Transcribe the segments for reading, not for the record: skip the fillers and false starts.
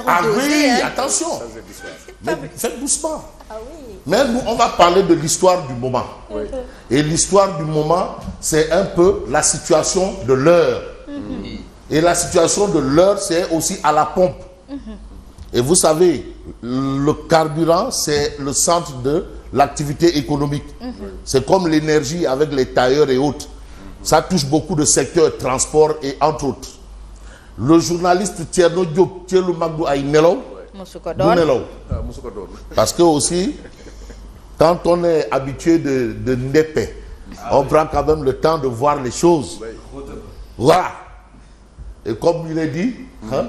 Ah oui, hein. attention. Mais faites doucement. Ah oui. Mais nous, on va parler de l'histoire du moment. Oui. Et l'histoire du moment, c'est un peu la situation de l'heure. Et la situation de l'heure, c'est aussi à la pompe. Et vous savez, le carburant, c'est le centre de l'activité économique. C'est comme l'énergie avec les tailleurs et autres. Ça touche beaucoup de secteurs, transport et entre autres. Le journaliste Thierno Diop, Thierno Magdou Aïnelo, parce que aussi, quand on est habitué de Ndépé, on prend quand même le temps de voir les choses. Voilà. Et comme il est dit, hein,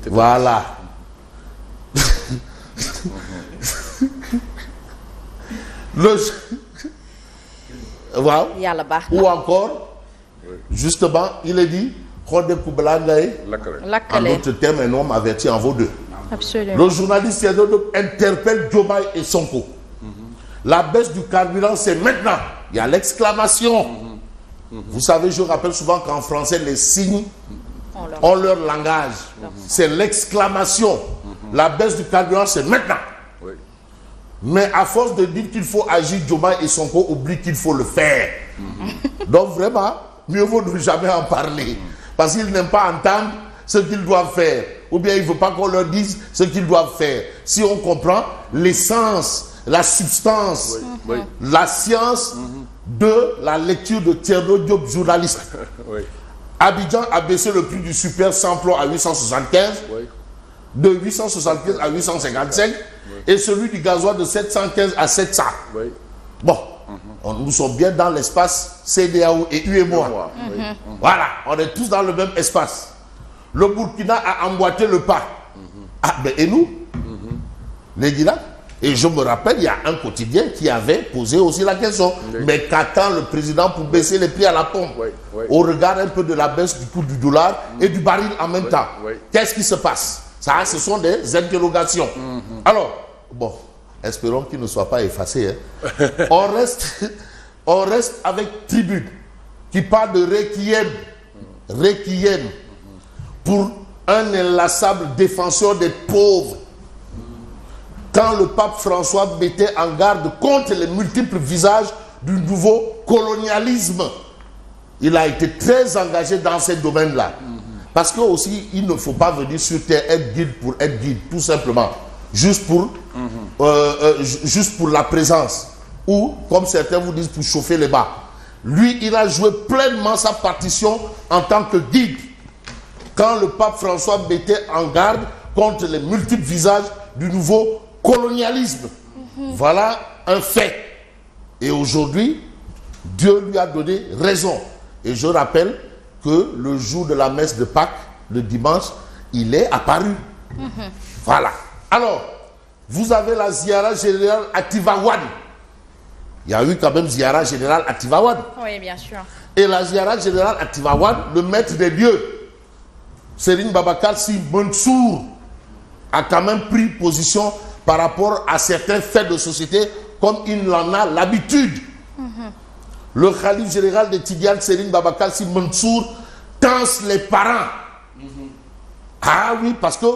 voilà. Voilà. Ou encore, justement, il est dit, en d'autres termes, un homme averti en vaut deux. Absolument. Le journaliste interpelle Diomaye et Sonko. La baisse du carburant, c'est maintenant. Il y a l'exclamation. Vous savez, je rappelle souvent qu'en français, les signes ont leur langage. C'est l'exclamation. La baisse du carburant, c'est maintenant. Oui. Mais à force de dire qu'il faut agir, Diomaye et Sonko oublient qu'il faut le faire. Donc vraiment, mieux vaut ne jamais en parler. Parce qu'ils n'aiment pas entendre ce qu'ils doivent faire. Ou bien ils ne veulent pas qu'on leur dise ce qu'ils doivent faire. Si on comprend l'essence, la substance, la science de la lecture de Thierno Diop, journaliste. Oui. Abidjan a baissé le prix du super samplon à 875, de 875 à 855, et celui du gasoil de 715 à 700. Bon, nous sommes bien dans l'espace CEDEAO et UEMOA. Voilà, on est tous dans le même espace. Le Burkina a emboîté le pas. Ah, ben et nous les Guinéens. Et je me rappelle, il y a un quotidien qui avait posé aussi la question. Mais qu'attend le président pour baisser les prix à la pompe au regard un peu de la baisse du coût du dollar et du baril en même temps. Qu'est-ce qui se passe? Ça, ce sont des interrogations. Alors, bon, espérons qu'il ne soit pas effacé. Hein. on reste avec Tribune qui parle de Requiem pour un inlassable défenseur des pauvres. Quand le pape François mettait en garde contre les multiples visages du nouveau colonialisme, il a été très engagé dans ces domaines-là. Parce que aussi, il ne faut pas venir sur terre être guide pour être guide, tout simplement. Juste pour la présence. Ou, comme certains vous disent, pour chauffer les bas. Lui, il a joué pleinement sa partition en tant que guide. Quand le pape François mettait en garde contre les multiples visages du nouveau colonialisme. Voilà un fait. Et aujourd'hui, Dieu lui a donné raison. Et je rappelle que le jour de la messe de Pâques, le dimanche, il est apparu. Voilà. Alors, vous avez la Ziara générale à Tivaouane. Il y a eu quand même Ziara générale à Tivaouane. Oui, bien sûr. Et la Ziara générale à Tivaouane, le maître des lieux, Serigne Babacar Sy Mansour, a quand même pris position par rapport à certains faits de société comme il en a l'habitude. Le khalife général de Tidiane, Serigne Babacar Sy Mansour, tense les parents. Ah oui, parce que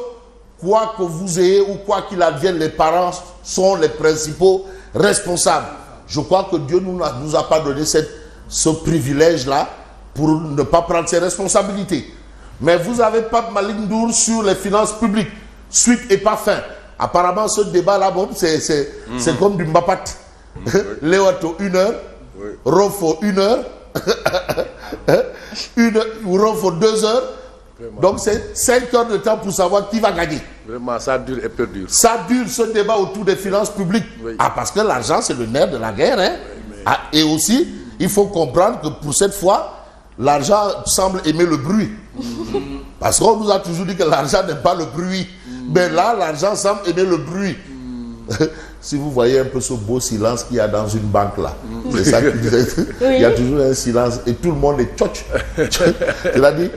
quoi que vous ayez ou quoi qu'il advienne, les parents sont les principaux responsables. Je crois que Dieu nous a pas donné ce privilège-là pour ne pas prendre ses responsabilités. Mais vous avez Pape Malick Ndour sur les finances publiques. Suite et pas fin. Apparemment, ce débat-là, bon, c'est comme du Mbapat. Léoto, 1 heure. Rofo, 1 heure. Rofo, 2 heures. Vraiment. Donc, c'est 5 heures de temps pour savoir qui va gagner. Vraiment, ça dure et perdure. Ça dure, ce débat autour des finances publiques. Ah, parce que l'argent, c'est le nerf de la guerre. Hein? Ah, et aussi, il faut comprendre que pour cette fois, l'argent semble aimer le bruit. Parce qu'on nous a toujours dit que l'argent n'est pas le bruit. Mais là, l'argent semble aimer le bruit. Si vous voyez un peu ce beau silence qu'il y a dans une banque là, c'est ça qui disait. Il y a toujours un silence et tout le monde est tchotch. Il a dit,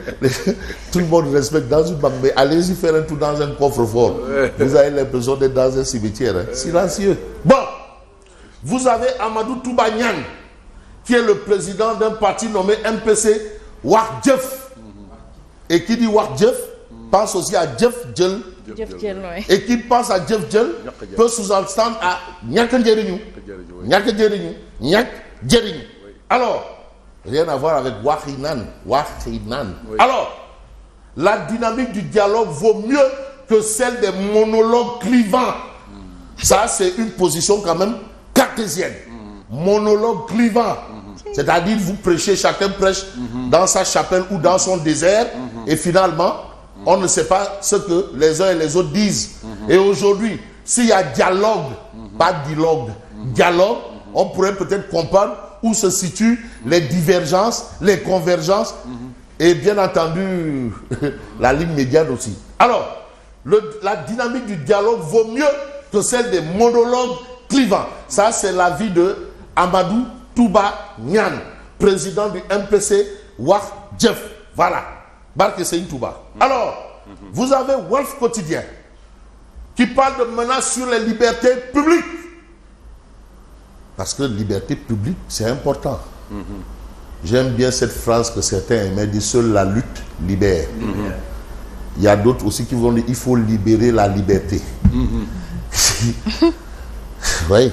tout le monde respecte dans une banque, mais allez-y faire un tour dans un coffre-fort. Vous avez l'impression d'être dans un cimetière. Hein. Silencieux. Bon, vous avez Amadou Touba Niang, qui est le président d'un parti nommé MPC Wardjef. Et qui dit Wardjef pense aussi à Jeff Djel. Et qui pense à Jeff Djel peut sous-entendre à Nyak Djerinou. Nyak Djerinou. Nyak Djerinou. Alors, rien à voir avec Wahinan. Wahinan. Alors, la dynamique du dialogue vaut mieux que celle des monologues clivants. Ça, c'est une position quand même cartésienne. Monologue clivant. C'est-à-dire, vous prêchez, chacun prêche dans sa chapelle ou dans son désert, et finalement, on ne sait pas ce que les uns et les autres disent. Et aujourd'hui, s'il y a dialogue, pas dialogue, dialogue, on pourrait peut-être comprendre où se situent les divergences, les convergences, et bien entendu, la ligne médiane aussi. Alors, la dynamique du dialogue vaut mieux que celle des monologues clivants. Ça, c'est l'avis de Amadou Touba Nyan, président du MPC Wah Jeff. Voilà. Barke Seigne Touba. Alors, vous avez Wolf Quotidien qui parle de menaces sur les libertés publiques. Parce que liberté publique, c'est important. J'aime bien cette phrase que certains aimaient dire, seule la lutte libère. Il y a d'autres aussi qui vont dire, il faut libérer la liberté. Oui.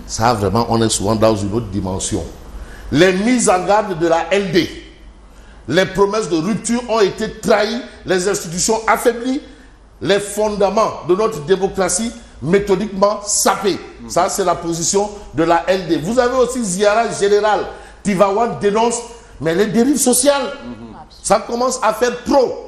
Ça, vraiment, on est souvent dans une autre dimension. Les mises en garde de la LD, les promesses de rupture ont été trahies, les institutions affaiblies, les fondements de notre démocratie méthodiquement sapés. Ça, c'est la position de la LD. Vous avez aussi Ziara Général. Tivaouane dénonce, mais les dérives sociales, ça commence à faire trop.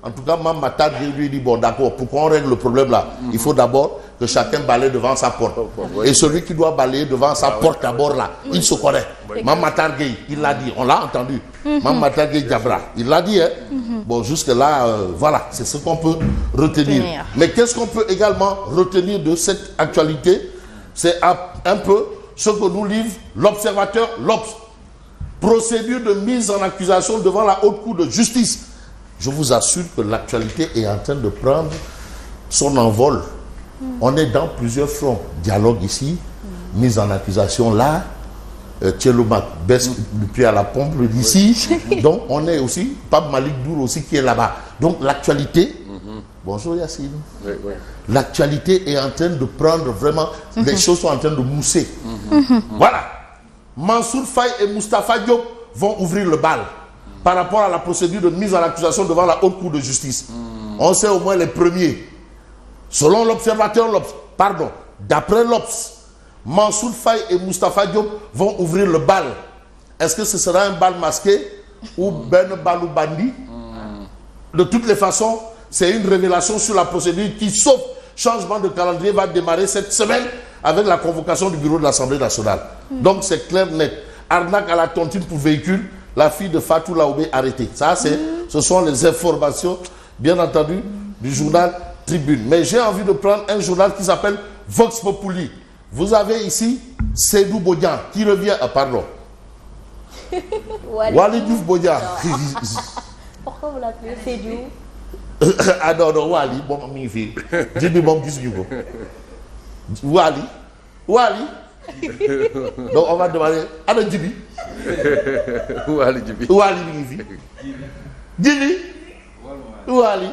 En tout cas, Mme Matar lui dit, bon d'accord, pour qu'on règle le problème là, il faut d'abord que chacun balaye devant sa porte. Et celui qui doit balayer devant sa porte d'abord là, il se connaît. Mme Matar Gueye, il l'a dit, on l'a entendu. Mme Matar Gueye Diabra, il l'a dit. Hein? Bon, jusque là, voilà, c'est ce qu'on peut retenir. Mais qu'est-ce qu'on peut également retenir de cette actualité? C'est un peu ce que nous livre l'observateur l'Obs. Procédure de mise en accusation devant la haute cour de justice. Je vous assure que l'actualité est en train de prendre son envol. On est dans plusieurs fronts. Dialogue ici, mise en accusation là, Tchelomak baisse le pied à la pompe d'ici. Donc on est aussi, Pape Malik Dour aussi qui est là-bas. Donc l'actualité, bonjour Yacine, l'actualité est en train de prendre vraiment, les choses sont en train de mousser. Voilà. Mansour Faye et Moustapha Diop vont ouvrir le bal par rapport à la procédure de mise en accusation devant la haute cour de justice. On sait au moins les premiers. Selon l'observateur l'Obs, pardon, d'après l'Obs, Mansour Faye et Moustapha Diop vont ouvrir le bal. Est-ce que ce sera un bal masqué ou ben balou bandi? De toutes les façons, c'est une révélation sur la procédure qui, sauf changement de calendrier, va démarrer cette semaine avec la convocation du bureau de l'Assemblée nationale. Donc c'est clair, net. Arnaque à la tontine pour véhicule, la fille de Fatou Laoubé arrêtée. Ça, ce sont les informations, bien entendu, du journal Tribune. Mais j'ai envie de prendre un journal qui s'appelle Vox Populi. Vous avez ici Seydou Bodian qui revient... pardon. Wali Diouf Bodian. Pourquoi vous l'appelez Seydou? Ah non, non, Wali, bon, magnifique. J'ai dit bon, Wali. Wali. Donc on va demander à la Djibi. Wali Djibi. Wali magnifique. Djibi. Wali.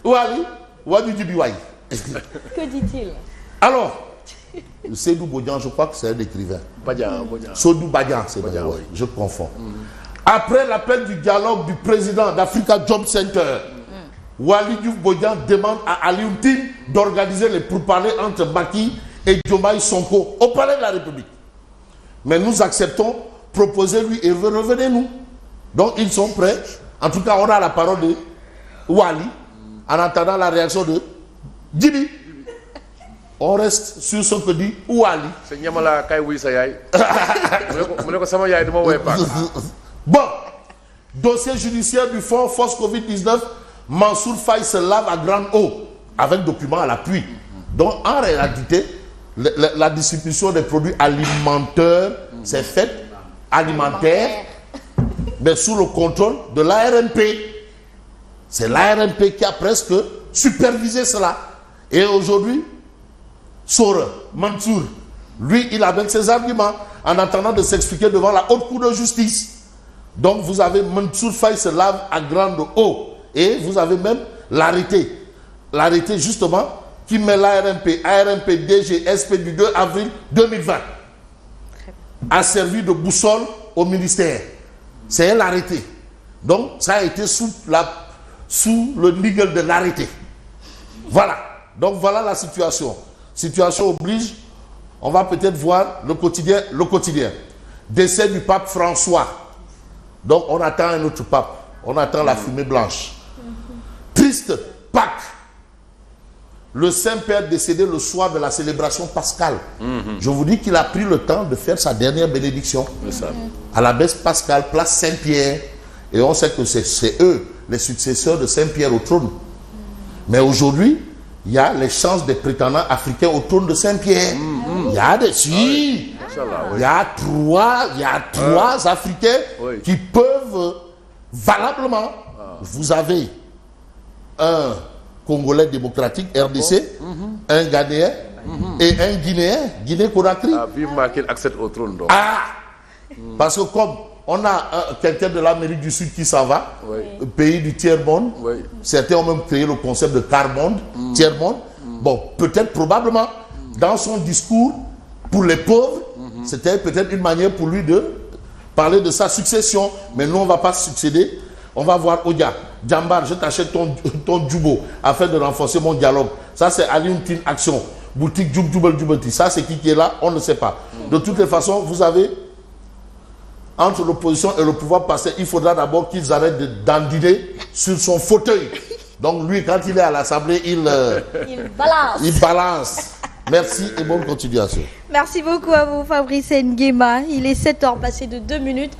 Wali. Wali Djibi Wali. Que dit-il? Alors, Seydou Bodian, je crois que c'est un écrivain. Seydou Badian, c'est Badian, oui, je confonds. Après l'appel du dialogue du président d'Africa Job Center, Wali Diouf Bodian demande à Alioune Tine d'organiser les pourparlers entre Macky et Diomaye Sonko au palais de la République. Mais nous acceptons, proposez-lui et revenez-nous. Donc ils sont prêts. En tout cas, on a la parole de Wali en attendant la réaction de Djibi. On reste sur ce que dit Wali. Bon, dossier judiciaire du fonds Force Covid-19, Mansour Faye se lave à grande eau avec documents à l'appui. Donc en réalité, la distribution des produits alimentaires s'est faite alimentaire, mais sous le contrôle de l'ARMP. C'est l'ARMP qui a presque supervisé cela. Et aujourd'hui, Sora, Mansour, lui, il amène ses arguments en attendant de s'expliquer devant la haute cour de justice. Donc vous avez Mansour Faye se lave à grande eau. Et vous avez même l'arrêté. L'arrêté, justement, qui met l'ARMP, DG, SP du 2 avril 2020, a servi de boussole au ministère. C'est l'arrêté. Donc, ça a été sous le nigel de l'arrêté. Voilà. Donc, voilà la situation. Situation oblige, on va peut-être voir le quotidien. Décès du pape François. Donc, on attend un autre pape. On attend la fumée blanche. Triste Pâques. Le Saint-Père décédé le soir de la célébration pascale. Je vous dis qu'il a pris le temps de faire sa dernière bénédiction. À la messe pascale, place Saint-Pierre. Et on sait que c'est eux, les successeurs de Saint-Pierre au trône. Mais aujourd'hui, il y a les chances des prétendants africains au trône de Saint-Pierre. Il y a des... Si, il y a trois Africains qui peuvent valablement... Vous avez un Congolais démocratique, RDC, un Ghanéen et un Guinéen, Guinée-Conakry. Vivement qu'il accède au trône. Donc. Parce que comme on a quelqu'un de l'Amérique du Sud qui s'en va, pays du tiers-monde, certains ont même créé le concept de quart-monde, tiers-monde. Bon, peut-être, probablement, dans son discours, pour les pauvres, c'était peut-être une manière pour lui de parler de sa succession. Mais nous, on ne va pas succéder. On va voir Odia, Djambar, je t'achète ton djubo afin de renforcer mon dialogue. Ça, c'est Alioune Action. Boutique Djoubel Djoubelti. Ça, c'est qui est là? On ne sait pas. De toutes les façons, vous avez, entre l'opposition et le pouvoir passé, il faudra d'abord qu'ils arrêtent de dandiner sur son fauteuil. Donc, lui, quand il est à l'Assemblée, il balance. Merci et bonne continuation. Merci beaucoup à vous, Fabrice Nguema. Il est 7h passé de 2 minutes.